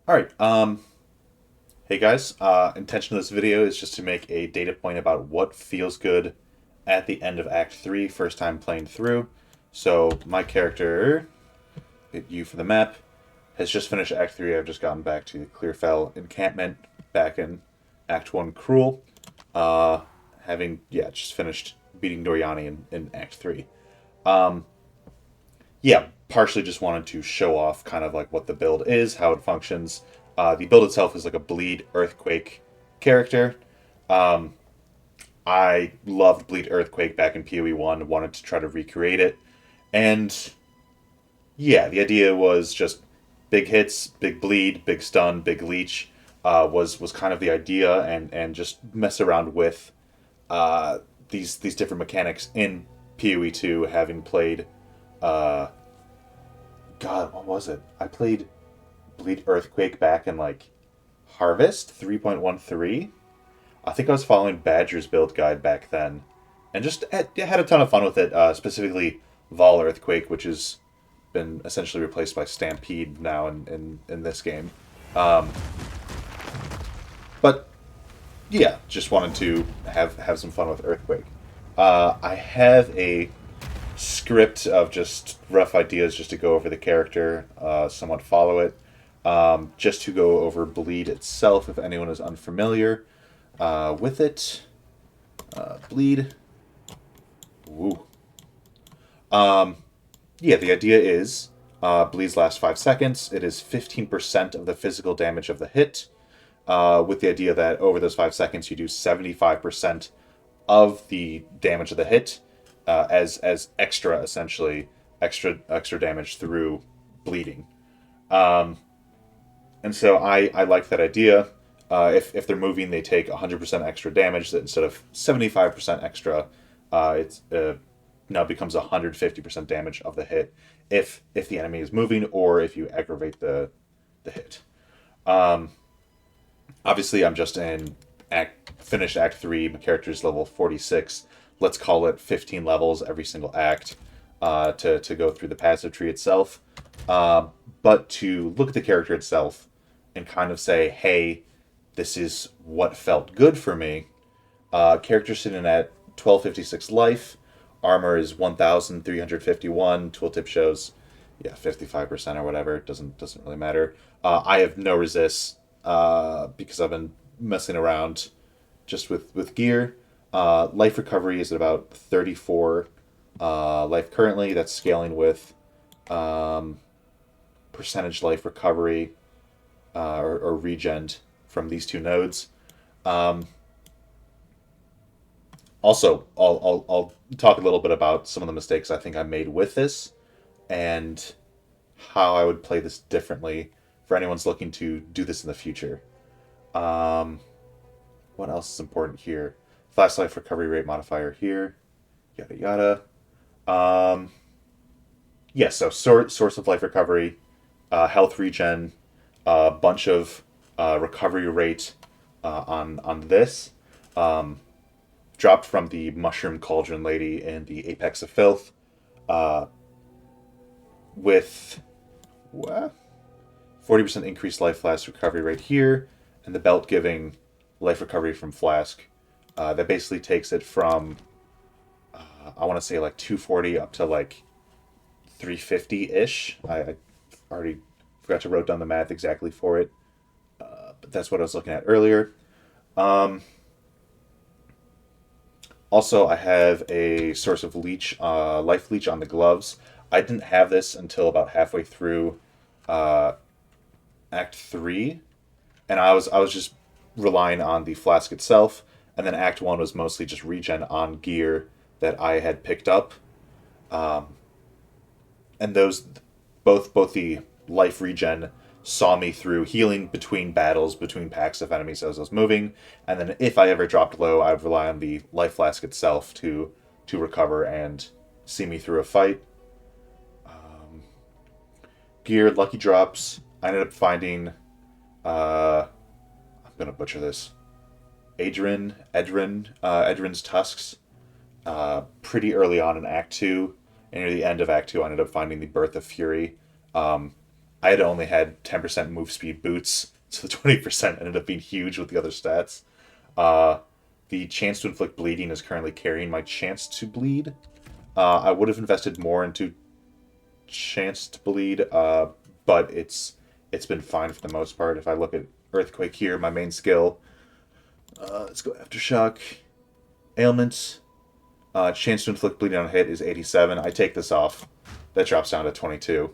Alright, hey guys. Intention of this video is just to make a data point about what feels good at the end of Act 3, first time playing through. So, my character, hit you for the map, has just finished Act 3. I've just gotten back to the Clearfell encampment back in Act 1 Cruel. Uh, just finished beating Doriani in Act 3. Um, yeah, partially just wanted to show off kind of like what the build is, how it functions. The build itself is like a bleed earthquake character. Um, I loved bleed earthquake back in PoE 1, wanted to try to recreate it, and yeah, the idea was just big hits, big bleed, big stun, big leech. Was kind of the idea, and just mess around with uh, these different mechanics in PoE 2, having played. Uh, God, what was it? I played Bleed Earthquake back in like Harvest 3.13. I think I was following Badger's build guide back then, and just had a ton of fun with it. Specifically, Vol Earthquake, which has been essentially replaced by Stampede now in this game. Um, but yeah, just wanted to have some fun with Earthquake. I have a script of just rough ideas just to go over the character, somewhat follow it. Just to go over Bleed itself, if anyone is unfamiliar with it. Bleed. Woo. Um, yeah, the idea is Bleeds last 5 seconds. It is 15% of the physical damage of the hit, with the idea that over those 5 seconds you do 75% of the damage of the hit as extra, essentially, extra damage through bleeding. Um, and so I like that idea. If they're moving, they take 100% extra damage instead of 75% extra. It's now becomes 150% damage of the hit if the enemy is moving or if you aggravate the hit. Um, Obviously, I'm just in finished Act 3. My character's level 46. Let's call it 15 levels every single act to go through the passive tree itself. But to look at the character itself and kind of say, hey, this is what felt good for me. Character sitting at 1256 life. Armor is 1351. Tooltip shows, yeah, 55% or whatever. It doesn't really matter. I have no resist because I've been messing around just with gear. Life recovery is at about 34 life currently. That's scaling with um, percentage life recovery or regen from these two nodes. Um, Also, I'll talk a little bit about some of the mistakes I think I made with this and how I would play this differently for anyone's looking to do this in the future. Um, what else is important here? Flash life recovery rate modifier here, yada yada. Um, yeah, so source of life recovery, health regen, a bunch of recovery rate on this. Um, Dropped from the Mushroom Cauldron Lady in the Apex of Filth, uh, with what? 40% increased life flask recovery rate here, and the belt giving life recovery from flask. That basically takes it from I want to say like 240 up to like 350 ish. I already forgot to wrote down the math exactly for it, but that's what I was looking at earlier. Um, Also, I have a source of leech, life leech on the gloves. I didn't have this until about halfway through uh, Act 3, and I was just relying on the flask itself, and then Act 1 was mostly just regen on gear that I had picked up. Um, and those both the life regen saw me through healing between battles, between packs of enemies as I was moving, and then if I ever dropped low, I would rely on the life flask itself to recover and see me through a fight. Gear lucky drops. I ended up finding. I'm gonna butcher this. Edrin's tusks. Pretty early on in Act 2, and near the end of Act 2, I ended up finding the Birth of Fury. Um, I had only had 10% move speed boots, so the 20% ended up being huge with the other stats. Uh, the chance to inflict bleeding is currently carrying my chance to bleed. I would have invested more into chance to bleed, but it's been fine for the most part. If I look at Earthquake here, my main skill, let's go Aftershock. Ailments, chance to inflict bleeding on a hit is 87. I take this off. That drops down to 22.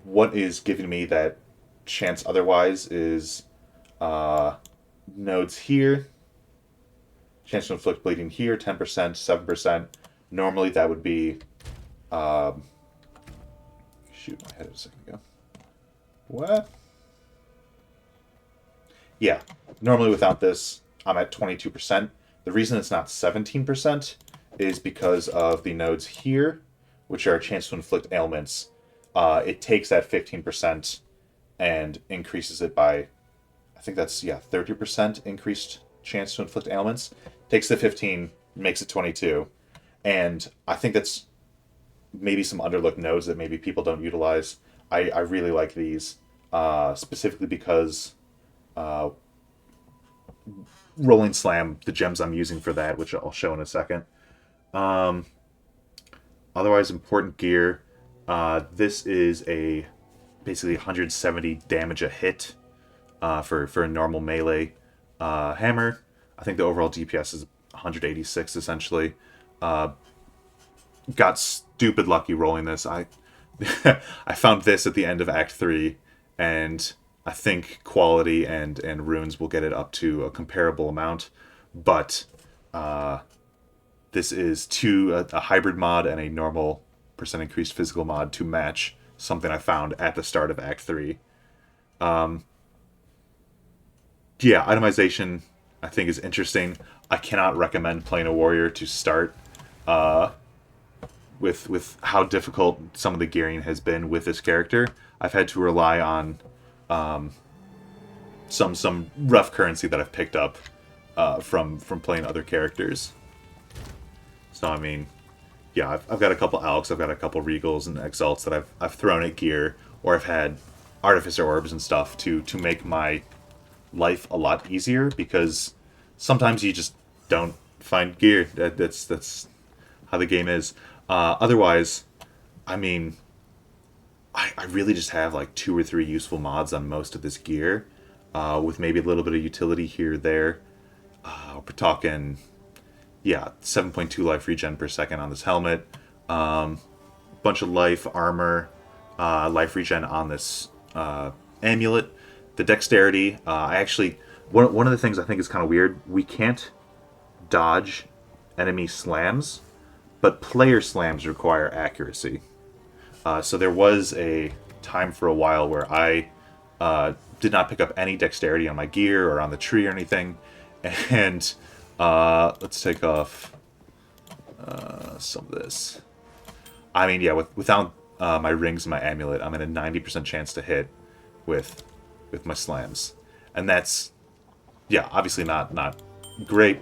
What is giving me that chance otherwise is nodes here. Chance to inflict bleeding here, 10%, 7%. Normally that would be... shoot, my head a second ago. What? Yeah, normally without this, I'm at 22%. The reason it's not 17% is because of the nodes here, which are a chance to inflict ailments. It takes that 15% and increases it by, I think that's, 30% increased chance to inflict ailments. Takes the 15, makes it 22. And I think that's maybe some underlooked nodes that maybe people don't utilize. I really like these, specifically because Rolling Slam, the gems I'm using for that, which I'll show in a second. Otherwise, important gear. This is a basically 170 damage a hit for a normal melee hammer. I think the overall DPS is 186 essentially. Got stupid lucky rolling this. I I found this at the end of Act 3, and I think quality and runes will get it up to a comparable amount. But this is a hybrid mod and a normal percent increased physical mod to match something I found at the start of Act 3. Itemization I think is interesting. I cannot recommend playing a warrior to start with how difficult some of the gearing has been with this character. I've had to rely on some rough currency that I've picked up from playing other characters. So I mean, yeah, I've got a couple Alks, I've got a couple Regals and Exalts that I've thrown at gear, or I've had Artificer Orbs and stuff to make my life a lot easier, because sometimes you just don't find gear. That's how the game is. Otherwise, I mean, I really just have like 2 or 3 useful mods on most of this gear, with maybe a little bit of utility here or there. We're talking, 7.2 life regen per second on this helmet, bunch of life, armor, life regen on this amulet. The dexterity, one of the things I think is kind of weird, we can't dodge enemy slams, but player slams require accuracy. So there was a time for a while where I did not pick up any dexterity on my gear or on the tree or anything. And let's take off some of this. I mean, without my rings and my amulet, I'm at a 90% chance to hit with my slams. And that's, obviously not great.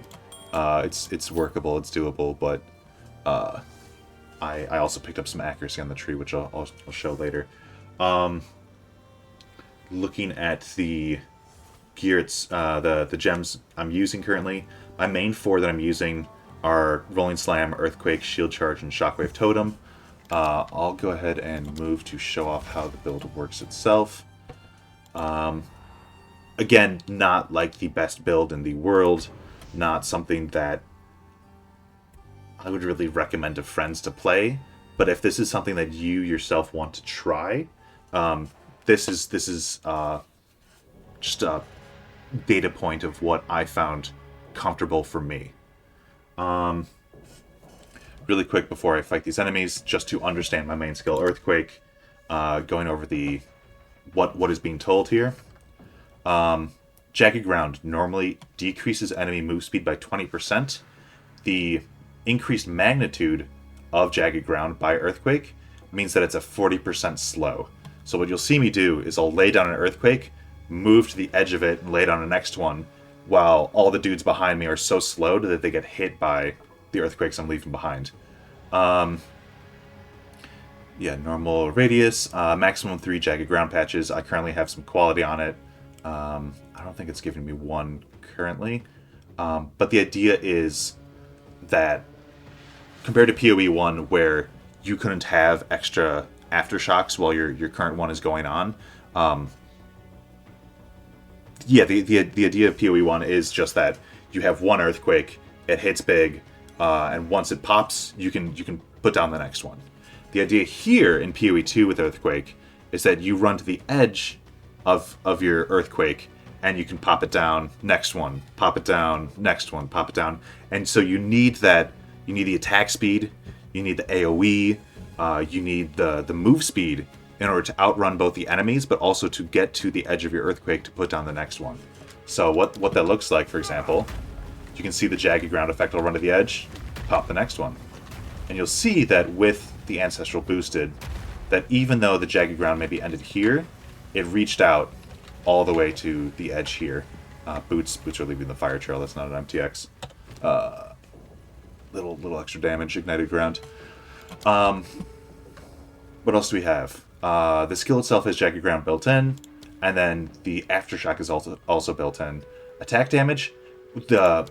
It's workable, it's doable, but I also picked up some accuracy on the tree, which I'll show later. Looking at the gear, it's the gems I'm using currently. My main 4 that I'm using are Rolling Slam, Earthquake, Shield Charge, and Shockwave Totem. I'll go ahead and move to show off how the build works itself. Again, not like the best build in the world, not something that I would really recommend to friends to play, but if this is something that you yourself want to try, this is just a data point of what I found comfortable for me. Really quick before I fight these enemies, just to understand my main skill, Earthquake, going over what is being told here. Jagged Ground normally decreases enemy move speed by 20%. The increased magnitude of Jagged Ground by Earthquake means that it's a 40% slow. So what you'll see me do is I'll lay down an Earthquake, move to the edge of it, and lay down the next one, while all the dudes behind me are so slowed that they get hit by the Earthquakes I'm leaving behind. Yeah, normal radius, maximum 3 jagged ground patches. I currently have some quality on it. I don't think it's giving me one currently. But the idea is that compared to PoE 1, where you couldn't have extra aftershocks while your current one is going on, um, yeah, the idea of PoE 1 is just that you have one earthquake, it hits big, and once it pops, you can put down the next one. The idea here in PoE 2 with earthquake is that you run to the edge of your earthquake and you can pop it down, next one, pop it down, next one, pop it down, and so you need that. You need the attack speed, you need the AOE, you need the move speed in order to outrun both the enemies, but also to get to the edge of your earthquake to put down the next one. So what that looks like, for example, you can see the jagged ground effect will run to the edge, pop the next one. And you'll see that with the Ancestral boosted, that even though the jagged ground maybe ended here, it reached out all the way to the edge here. Boots are leaving the fire trail, that's not an MTX. Little extra damage, ignited ground. What else do we have? The skill itself has jagged ground built in, and then the aftershock is also built in. Attack damage, the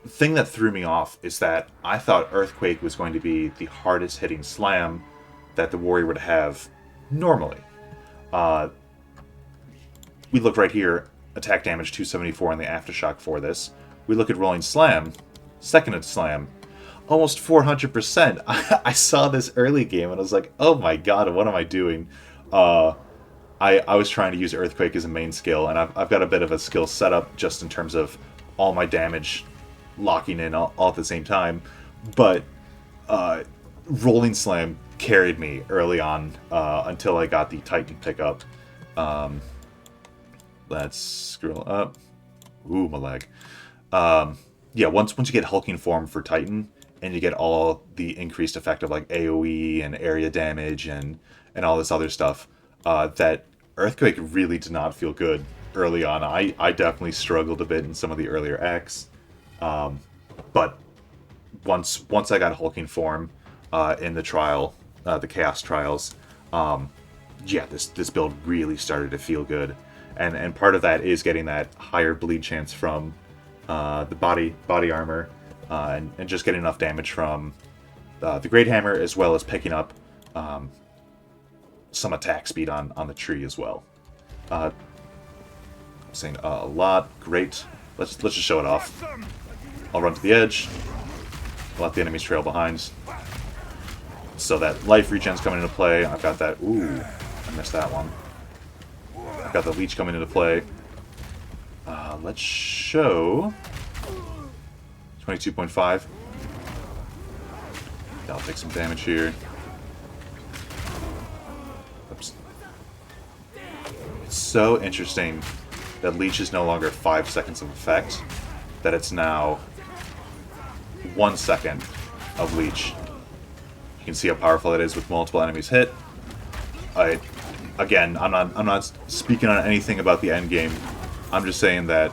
thing that threw me off is that I thought Earthquake was going to be the hardest hitting slam that the warrior would have normally. We look right here, attack damage 274 on the aftershock for this. We look at rolling slam, seconded slam, almost 400%. I saw this early game and I was like, oh my god, what am I doing? I was trying to use Earthquake as a main skill, and I've got a bit of a skill setup just in terms of all my damage locking in all at the same time. But Rolling Slam carried me early on until I got the Titan pickup. Let's scroll up. Ooh, my leg. Yeah, once you get Hulking Form for Titan, and you get all the increased effect of like AoE and area damage and all this other stuff, that Earthquake really did not feel good early on. I definitely struggled a bit in some of the earlier acts. But once I got Hulking Form in the trial, the Chaos Trials, yeah, this build really started to feel good. And part of that is getting that higher bleed chance from the body armor, and just getting enough damage from the Great Hammer, as well as picking up some attack speed on the tree as well. I'm saying a lot. Great. Let's just show it off. I'll run to the edge. Let the enemies trail behind. So that life regen's coming into play. I've got that. Ooh, I missed that one. I've got the leech coming into play. Let's show 22.5. Yeah, I'll take some damage here. Oops. It's so interesting that leech is no longer 5 seconds of effect, that it's now 1 second of leech. You can see how powerful it is with multiple enemies hit. Again, I'm not speaking on anything about the end game. I'm just saying that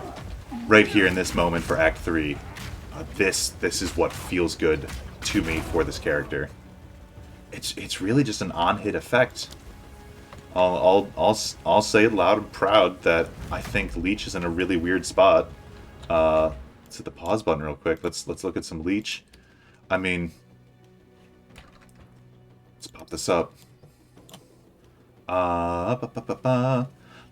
right here in this moment for Act 3, this is what feels good to me for this character. It's really just an on-hit effect. I'll say it loud and proud that I think Leech is in a really weird spot. Let's hit the pause button real quick. Let's look at some Leech. I mean, let's pop this up.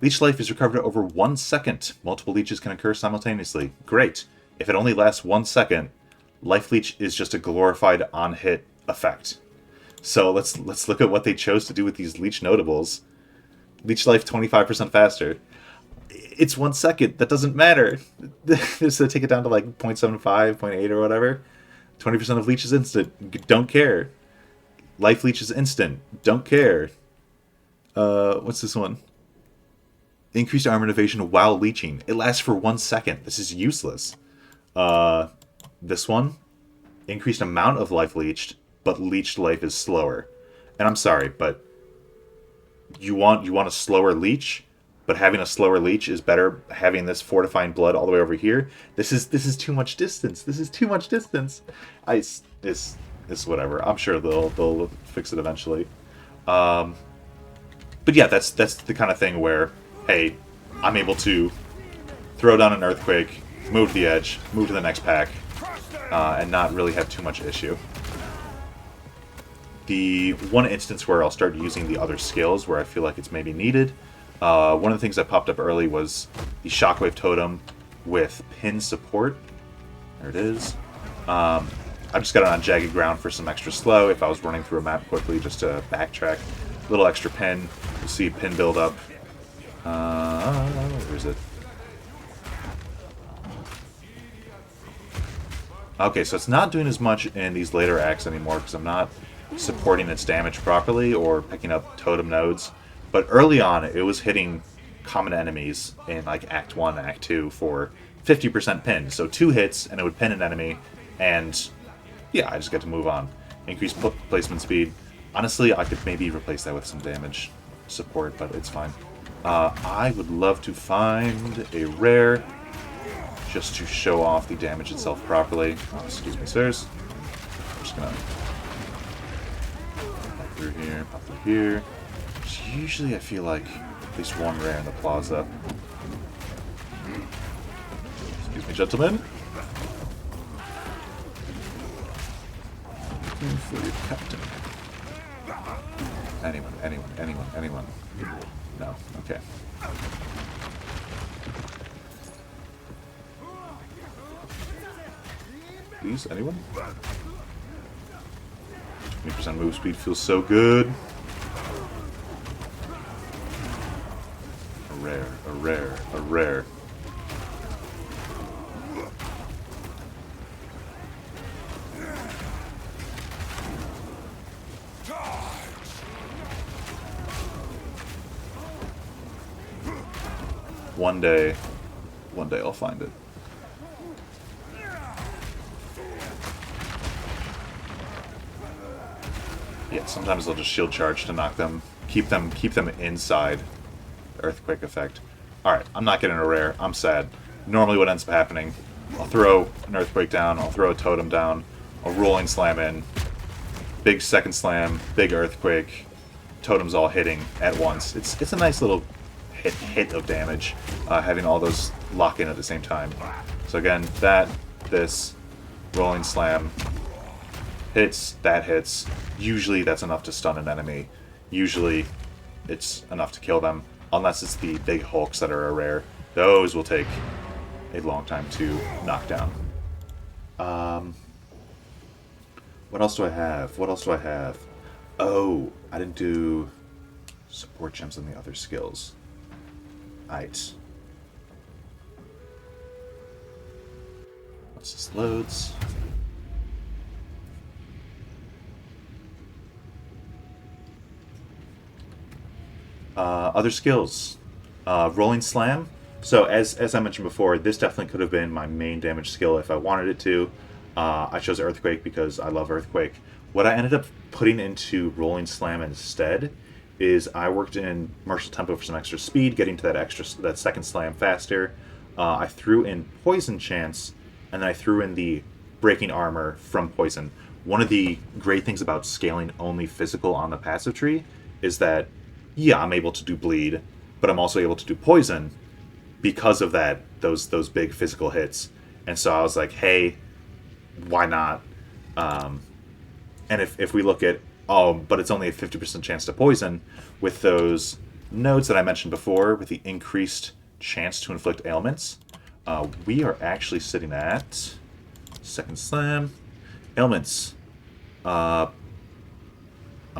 Leech life is recovered over 1 second. Multiple leeches can occur simultaneously. Great. If it only lasts 1 second, life leech is just a glorified on-hit effect. So let's look at what they chose to do with these leech notables. Leech life 25% faster. It's 1 second. That doesn't matter. Just to take it down to like 0.75, 0.8 or whatever. 20% of leech is instant. Don't care. Life leech is instant. Don't care. What's this one? Increased armor and evasion while leeching. It lasts for 1 second. This is useless. This one, increased amount of life leeched, but leeched life is slower. And I'm sorry, but you want a slower leech, but having a slower leech is better. Having this fortifying blood all the way over here. This is too much distance. This is too much distance. it's whatever. I'm sure they'll fix it eventually. Um, but yeah, that's the kind of thing where, hey, I'm able to throw down an earthquake, move to the edge, move to the next pack, and not really have too much issue. The one instance where I'll start using the other skills where I feel like it's maybe needed, one of the things that popped up early was the Shockwave Totem with pin support. There it is. I just got it on jagged ground for some extra slow if I was running through a map quickly just to backtrack. A little extra pin. You'll see pin build up. Where is it? Okay, so it's not doing as much in these later acts anymore because I'm not supporting its damage properly or picking up totem nodes. But early on, it was hitting common enemies in like Act 1 and Act 2 for 50% pin. So 2 hits and it would pin an enemy, and yeah, I just get to move on. Increase placement speed. Honestly, I could maybe replace that with some damage support, but it's fine. I would love to find a rare just to show off the damage itself properly. Oh, excuse me, sirs. I'm just gonna pop through here, pop through here. So usually I feel like at least one rare in the plaza. Excuse me, gentlemen. Looking for your captain. Anyone. No, okay. Please, anyone? 20% move speed feels so good. A rare. One day I'll find it. Yeah, sometimes they'll just shield charge to knock them, keep them inside earthquake effect. Alright, I'm not getting a rare. I'm sad. Normally what ends up happening, I'll throw an earthquake down, I'll throw a totem down, a rolling slam in, big second slam, big earthquake, totems all hitting at once. It's a nice little hit of damage, having all those lock in at the same time. So again, this, rolling slam, hits, that hits. Usually that's enough to stun an enemy. Usually it's enough to kill them, unless it's the big hulks that are a rare. Those will take a long time to knock down. What else do I have? Oh, I didn't do support gems on the other skills. Right. Once this loads. Other skills. Rolling Slam. So as I mentioned before, this definitely could have been my main damage skill if I wanted it to. I chose Earthquake because I love Earthquake. What I ended up putting into Rolling Slam instead is I worked in Martial Tempo for some extra speed, getting to that second slam faster. I threw in Poison Chance, and then I threw in the Breaking Armor from Poison. One of the great things about scaling only physical on the passive tree is that, yeah, I'm able to do bleed, but I'm also able to do poison because of those big physical hits. And so I was like, hey, why not? And if we look at, but it's only a 50% chance to poison, with those nodes that I mentioned before, with the increased chance to inflict ailments, we are actually sitting at second slam, ailments. I'm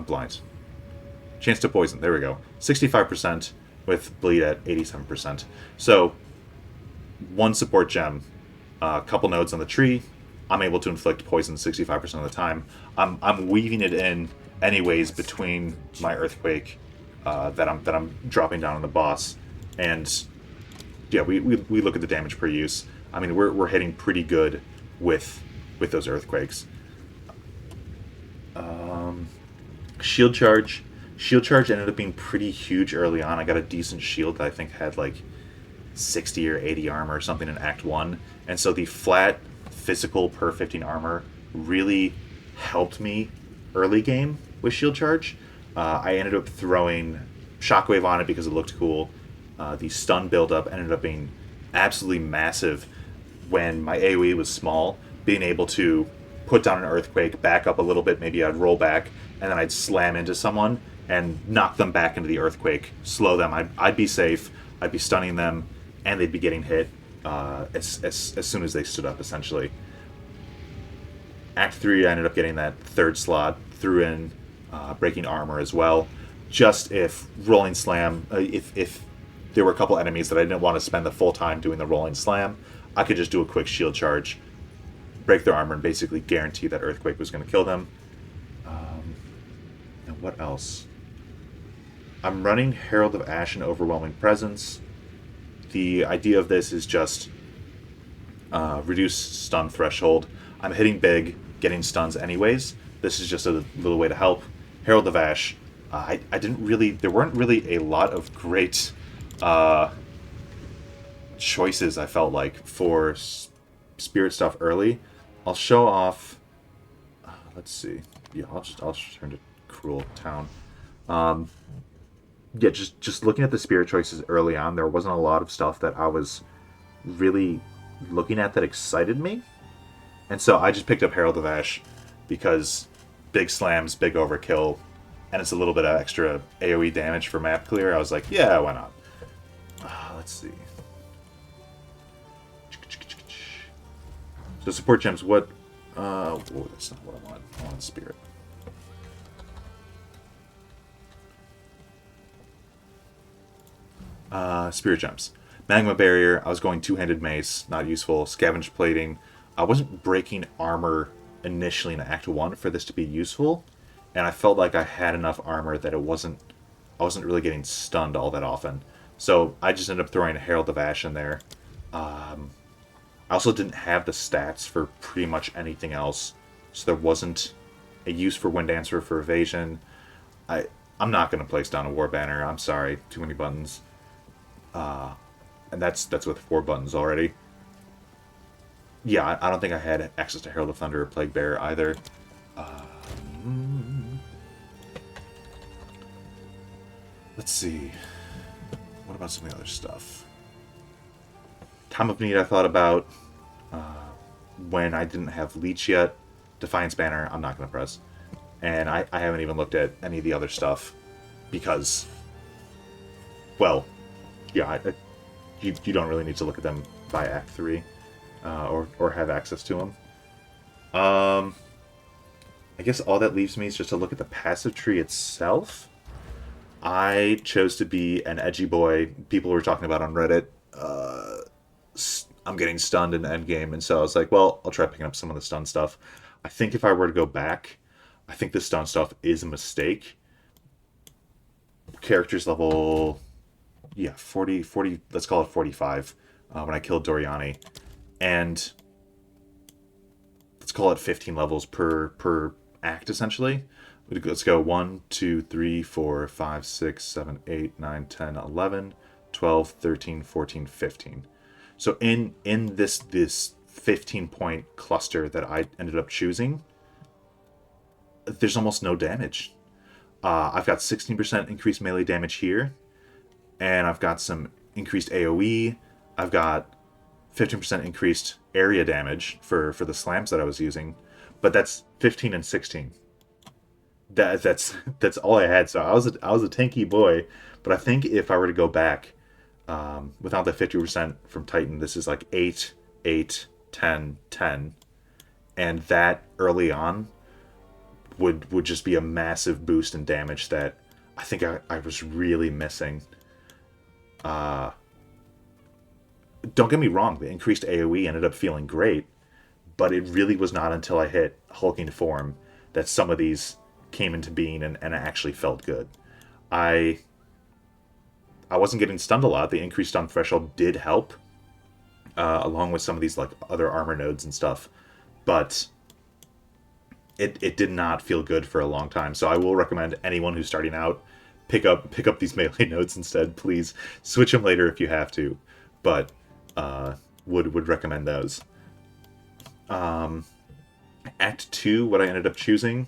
blind. Chance to poison, there we go. 65% with bleed at 87%. So, one support gem, a couple nodes on the tree, I'm able to inflict poison 65% of the time. I'm weaving it in anyways between my Earthquake that I'm dropping down on the boss, and yeah, we look at the damage per use. I mean, we're hitting pretty good with those Earthquakes. Shield charge. Shield charge ended up being pretty huge early on. I got a decent shield that I think had like 60 or 80 armor or something in Act 1. And so the flat physical per 15 armor really helped me early game with shield charge. I ended up throwing shockwave on it because it looked cool. The stun buildup ended up being absolutely massive when my AoE was small. Being able to put down an earthquake, back up a little bit, maybe I'd roll back, and then I'd slam into someone and knock them back into the earthquake, slow them. I'd be safe, I'd be stunning them, and they'd be getting hit as soon as they stood up, essentially. Act 3, I ended up getting that third slot, threw in breaking armor as well. Just if rolling slam, if there were a couple enemies that I didn't want to spend the full time doing the rolling slam, I could just do a quick shield charge, break their armor, and basically guarantee that earthquake was going to kill them. And what else? I'm running Herald of Ash and Overwhelming Presence. The idea of this is just reduce stun threshold. I'm hitting big, getting stuns anyways. This is just a little way to help. Herald of Ash. I didn't really. There weren't really a lot of great choices. I felt like for spirit stuff early. I'll show off. Let's see. Yeah, I'll just turn to Cruel Town. Yeah, just looking at the spirit choices early on, there wasn't a lot of stuff that I was really looking at that excited me. And so I just picked up Herald of Ash because big slams, big overkill, and it's a little bit of extra AoE damage for map clear. I was like, yeah, why not? Let's see. So support gems, what? Oh, that's not what I want. I want spirit. Spirit gems. Magma barrier. I was going two-handed mace, not useful. Scavenge plating. I wasn't breaking armor initially in Act 1 for this to be useful, and I felt like I had enough armor that I wasn't really getting stunned all that often. So I just ended up throwing a Herald of Ash in there. I also didn't have the stats for pretty much anything else, so there wasn't a use for Wind Dancer for evasion. I'm not going to place down a War Banner. I'm sorry, too many buttons. And that's with 4 buttons already. Yeah, I don't think I had access to Herald of Thunder or Plague Bearer either. Let's see. What about some of the other stuff? Time of Need I thought about when I didn't have Leech yet. Defiance Banner, I'm not going to press. And I haven't even looked at any of the other stuff because, well, yeah, you don't really need to look at them by Act 3 or have access to them. I guess all that leaves me is just to look at the passive tree itself. I chose to be an edgy boy. People were talking about on Reddit. I'm getting stunned in the endgame, and so I was like, well, I'll try picking up some of the stun stuff. I think if I were to go back, I think the stun stuff is a mistake. Characters level, yeah, 40, let's call it 45, when I killed Doriani. And let's call it 15 levels per act, essentially. Let's go 1, 2, 3, 4, 5, 6, 7, 8, 9, 10, 11, 12, 13, 14, 15. So in this 15-point cluster that I ended up choosing, there's almost no damage. I've got 16% increased melee damage here, and I've got some increased AoE. I've got 15% increased area damage for the slams that I was using, but that's 15 and 16. That's all I had. So I was a tanky boy, but I think if I were to go back without the 50% from Titan, this is like 8, 8, 10, 10, and that early on would just be a massive boost in damage that I think I was really missing. Don't get me wrong, the increased AoE ended up feeling great, but it really was not until I hit hulking form that some of these came into being and actually felt good. I wasn't getting stunned a lot. The increased stun threshold did help, along with some of these like other armor nodes and stuff, but it did not feel good for a long time. So I will recommend anyone who's starting out pick up these melee nodes instead. Please switch them later if you have to, but would recommend those. Act 2, what I ended up choosing,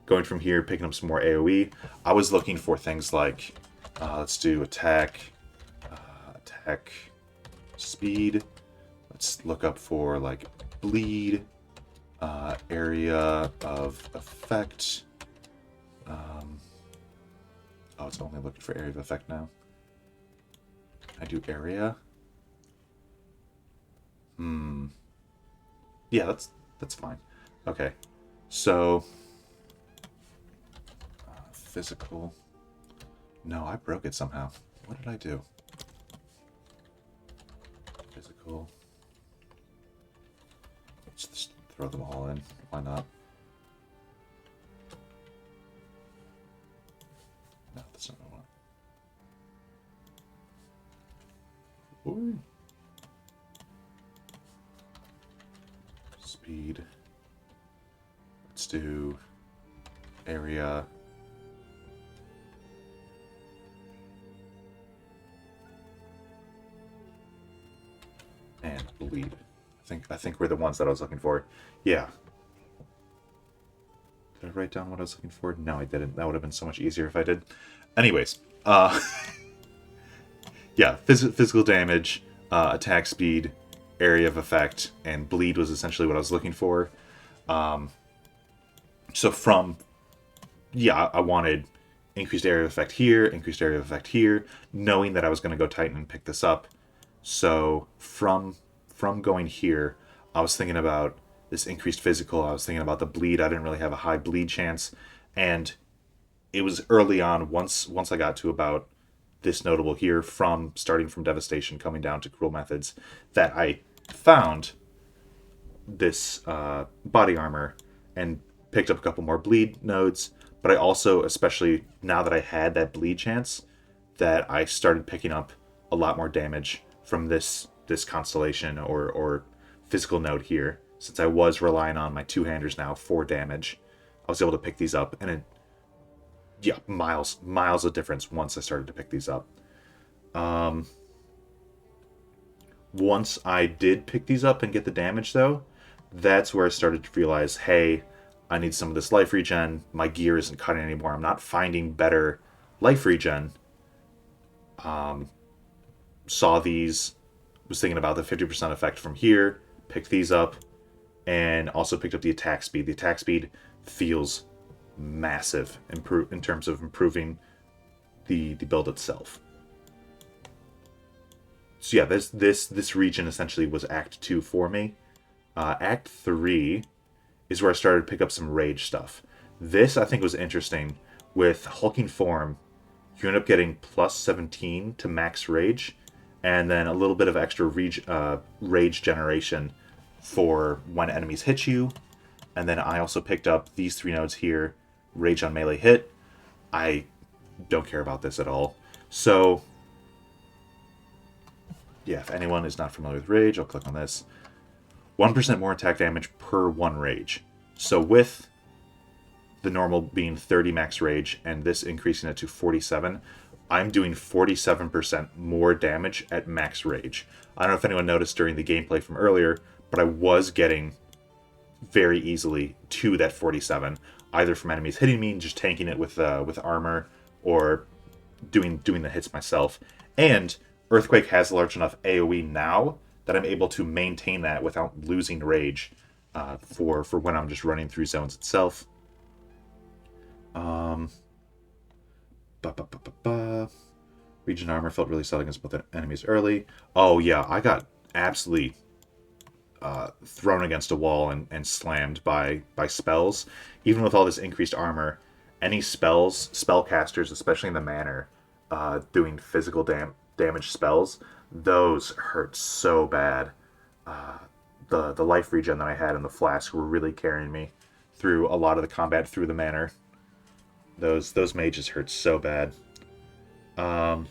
going from here, picking up some more AoE, I was looking for things like, let's do attack, attack, speed. Let's look up for, like, bleed, area of effect. Oh, it's only looking for area of effect now. I do area. Yeah, that's fine. Okay, so physical. No, I broke it somehow. What did I do? Physical. Let's just throw them all in. Why not? No, that's not what I want. Ooh. Speed. Let's do area. And bleed. I think we're the ones that I was looking for. Yeah. Did I write down what I was looking for? No, I didn't. That would have been so much easier if I did. Anyways, yeah, physical damage, attack speed, area of effect, and bleed was essentially what I was looking for. So I wanted increased area of effect here, increased area of effect here, knowing that I was going to go Titan and pick this up. So from going here, I was thinking about this increased physical. I was thinking about the bleed. I didn't really have a high bleed chance, and it was early on. Once I got to about this notable here, from starting from devastation, coming down to cruel methods, that I found this body armor and picked up a couple more bleed nodes. But I also, especially now that I had that bleed chance, that I started picking up a lot more damage from this constellation or physical node here. Since I was relying on my two-handers now for damage, I was able to pick these up, and miles of difference once I started to pick these up. Once I did pick these up and get the damage, though, that's where I started to realize, hey, I need some of this life regen. My gear isn't cutting anymore. I'm not finding better life regen. Saw these, was thinking about the 50% effect from here, picked these up, and also picked up the attack speed. The attack speed feels massive in terms of improving the build itself. So yeah, this region essentially was Act 2 for me. Act 3 is where I started to pick up some rage stuff. This, I think, was interesting. With hulking form, you end up getting plus 17 to max rage, and then a little bit of extra rage generation for when enemies hit you. And then I also picked up these 3 nodes here, rage on melee hit. I don't care about this at all. So yeah, if anyone is not familiar with rage, I'll click on this. 1% more attack damage per 1 rage. So with the normal being 30 max rage and this increasing it to 47, I'm doing 47% more damage at max rage. I don't know if anyone noticed during the gameplay from earlier, but I was getting very easily to that 47, either from enemies hitting me and just tanking it with armor, or doing the hits myself. And Earthquake has large enough AoE now that I'm able to maintain that without losing rage for when I'm just running through zones itself. Region armor felt really solid against both enemies early. Oh yeah, I got absolutely thrown against a wall and slammed by spells. Even with all this increased armor, any spellcasters, especially in the manor, doing physical damage spells, those hurt so bad. The life regen that I had in the flask were really carrying me through a lot of the combat through the manor. Those mages hurt so bad. I'd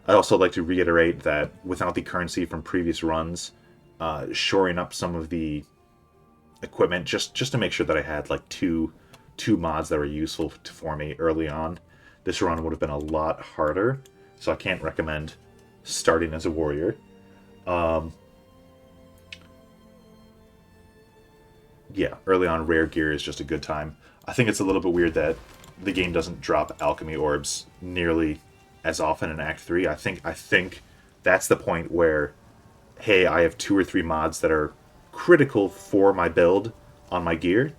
also like to reiterate that without the currency from previous runs, shoring up some of the equipment just to make sure that I had like two mods that were useful for me early on, this run would have been a lot harder. So I can't recommend starting as a warrior. yeah, early on, rare gear is just a good time. I think it's a little bit weird that the game doesn't drop alchemy orbs nearly as often in Act 3. I think that's the point where, hey, I have 2 or 3 mods that are critical for my build on my gear,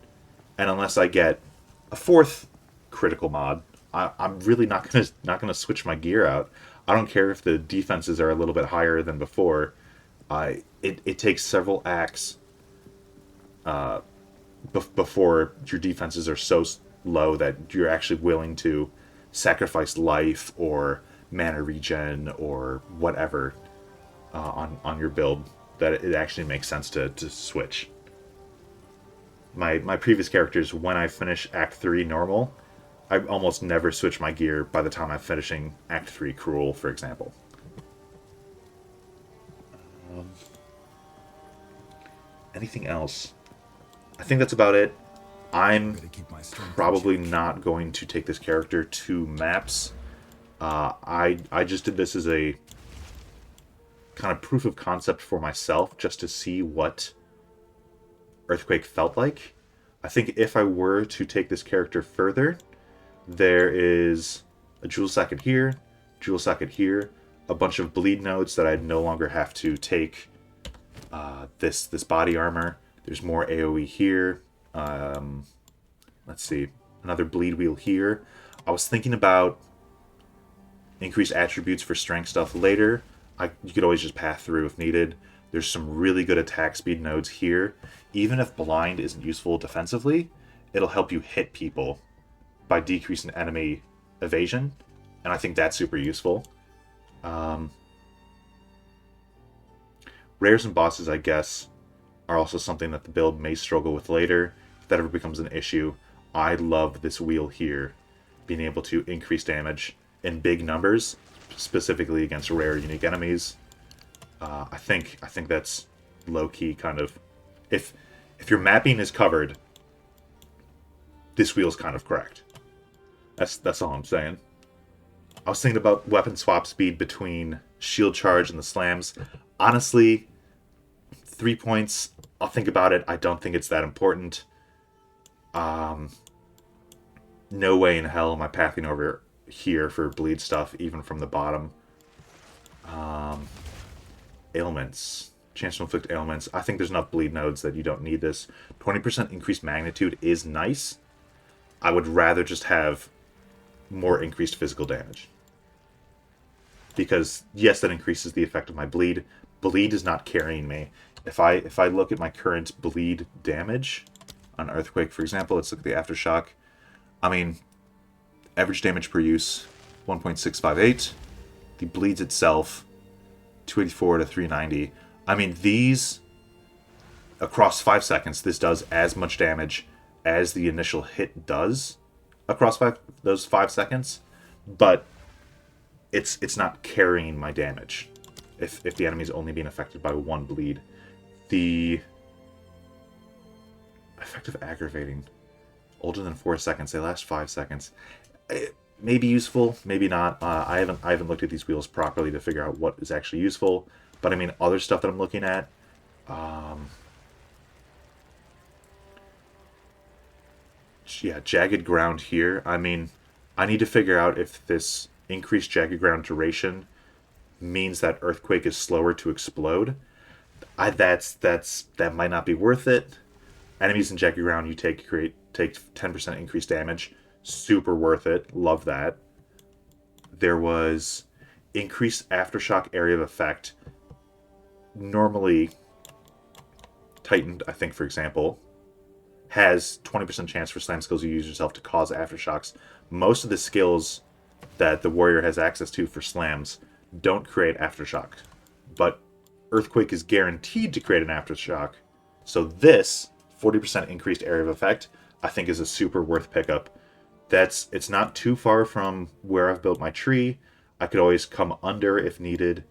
and unless I get a fourth critical mod, I'm really not gonna switch my gear out. I don't care if the defenses are a little bit higher than before. It takes several acts before your defenses are so low that you're actually willing to sacrifice life or mana regen or whatever on your build, that it actually makes sense to switch. My previous characters, when I finish Act 3 normal, I almost never switch my gear by the time I'm finishing Act 3 cruel, for example. Anything else? I think that's about it. I'm probably not going to take this character to maps. I just did this as a kind of proof of concept for myself, just to see what Earthquake felt like. I think if I were to take this character further, there is a Jewel Socket here, Jewel Socket here, a bunch of bleed nodes that I'd no longer have to take this body armor. There's more AoE here. Let's see, another bleed wheel here. I was thinking about increased attributes for strength stuff later. You could always just path through if needed. There's some really good attack speed nodes here. Even if blind isn't useful defensively, it'll help you hit people by decreasing enemy evasion, and I think that's super useful. Rares and bosses, I guess, are also something that the build may struggle with later, if that ever becomes an issue. I love this wheel here, being able to increase damage in big numbers, specifically against rare unique enemies. I think that's low key kind of, if your mapping is covered, this wheel's kind of correct. That's all I'm saying. I was thinking about weapon swap speed between shield charge and the slams. Honestly, 3 points. I'll think about it. I don't think it's that important. No way in hell am I pathing over here for bleed stuff, even from the bottom. Ailments. Chance to inflict ailments. I think there's enough bleed nodes that you don't need this. 20% increased magnitude is nice. I would rather just have more increased physical damage. Because, yes, that increases the effect of my bleed. Bleed is not carrying me. If I look at my current bleed damage on Earthquake, for example, let's look at the Aftershock. I mean, average damage per use, 1.658. The bleeds itself, 284 to 390. I mean, these, across 5 seconds, this does as much damage as the initial hit does across those 5 seconds, but it's not carrying my damage if the enemy is only being affected by 1 bleed. The effective aggravating, older than 4 seconds, they last 5 seconds. It may be useful, maybe not. I haven't looked at these wheels properly to figure out what is actually useful. But I mean, other stuff that I'm looking at, yeah, jagged ground here. I mean, I need to figure out if this increased jagged ground duration means that Earthquake is slower to explode. That might not be worth it. Enemies in jagged ground you take 10% increased damage. Super worth it. Love that. There was increased aftershock area of effect. Normally, Titan, I think, for example, has 20% chance for slam skills you use yourself to cause aftershocks. Most of the skills that the warrior has access to for slams don't create aftershock, but Earthquake is guaranteed to create an aftershock. So this 40% increased area of effect, I think, is a super worth pickup. It's not too far from where I've built my tree. I could always come under if needed.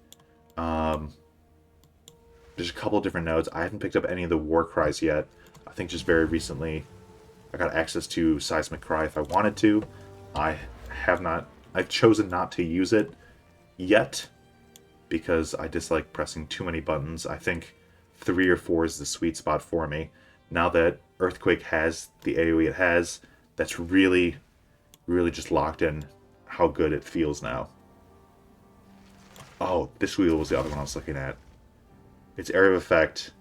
There's a couple different nodes. I haven't picked up any of the war cries yet. I think just very recently I got access to Seismic Cry if I wanted to. I've chosen not to use it yet because I dislike pressing too many buttons. I think 3 or 4 is the sweet spot for me. Now that Earthquake has the AoE it has, that's really, really just locked in how good it feels now. Oh, this wheel was the other one I was looking at. It's area of effect,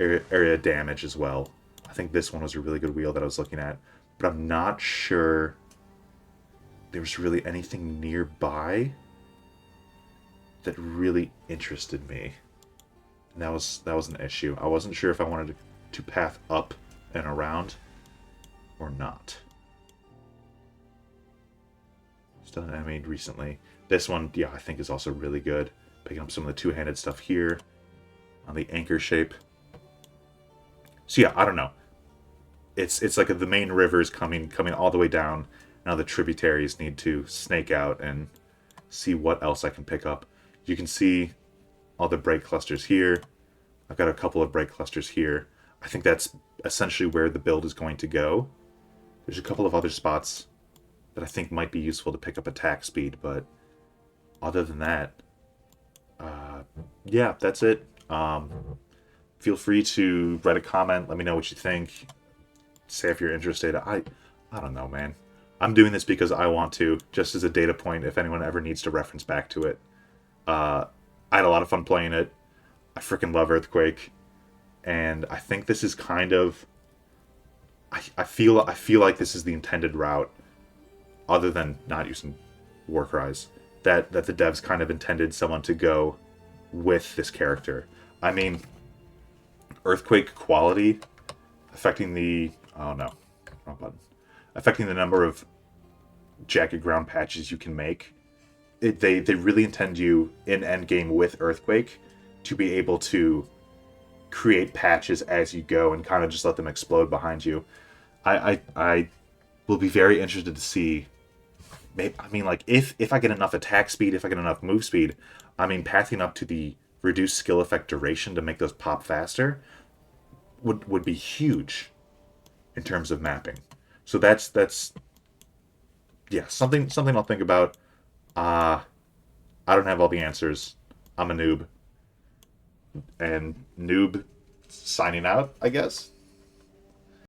area damage as well. I think this one was a really good wheel that I was looking at, but I'm not sure there was really anything nearby that really interested me. And that was an issue. I wasn't sure if I wanted to path up and around or not. Stuff I made recently. This one, yeah, I think is also really good. Picking up some of the two-handed stuff here on the anchor shape. So yeah, I don't know. It's like the main river is coming all the way down. Now the tributaries need to snake out and see what else I can pick up. You can see all the break clusters here. I've got a couple of break clusters here. I think that's essentially where the build is going to go. There's a couple of other spots that I think might be useful to pick up attack speed, but other than that, yeah, that's it. Feel free to write a comment. Let me know what you think. Say if you're interested. I don't know, man. I'm doing this because I want to, just as a data point if anyone ever needs to reference back to it. I had a lot of fun playing it. I freaking love Earthquake, and I think this is kind of. I feel like this is the intended route, other than not using Warcries. That the devs kind of intended someone to go with this character. I mean, Earthquake quality affecting the wrong button, affecting the number of jagged ground patches you can make. They really intend you in endgame with Earthquake to be able to create patches as you go and kind of just let them explode behind you. I will be very interested to see. I mean, like, if I get enough attack speed, if I get enough move speed, I mean, pathing up to the reduced skill effect duration to make those pop faster would be huge in terms of mapping. So that's yeah, something I'll think about. I don't have all the answers. I'm a noob. And noob signing out, I guess.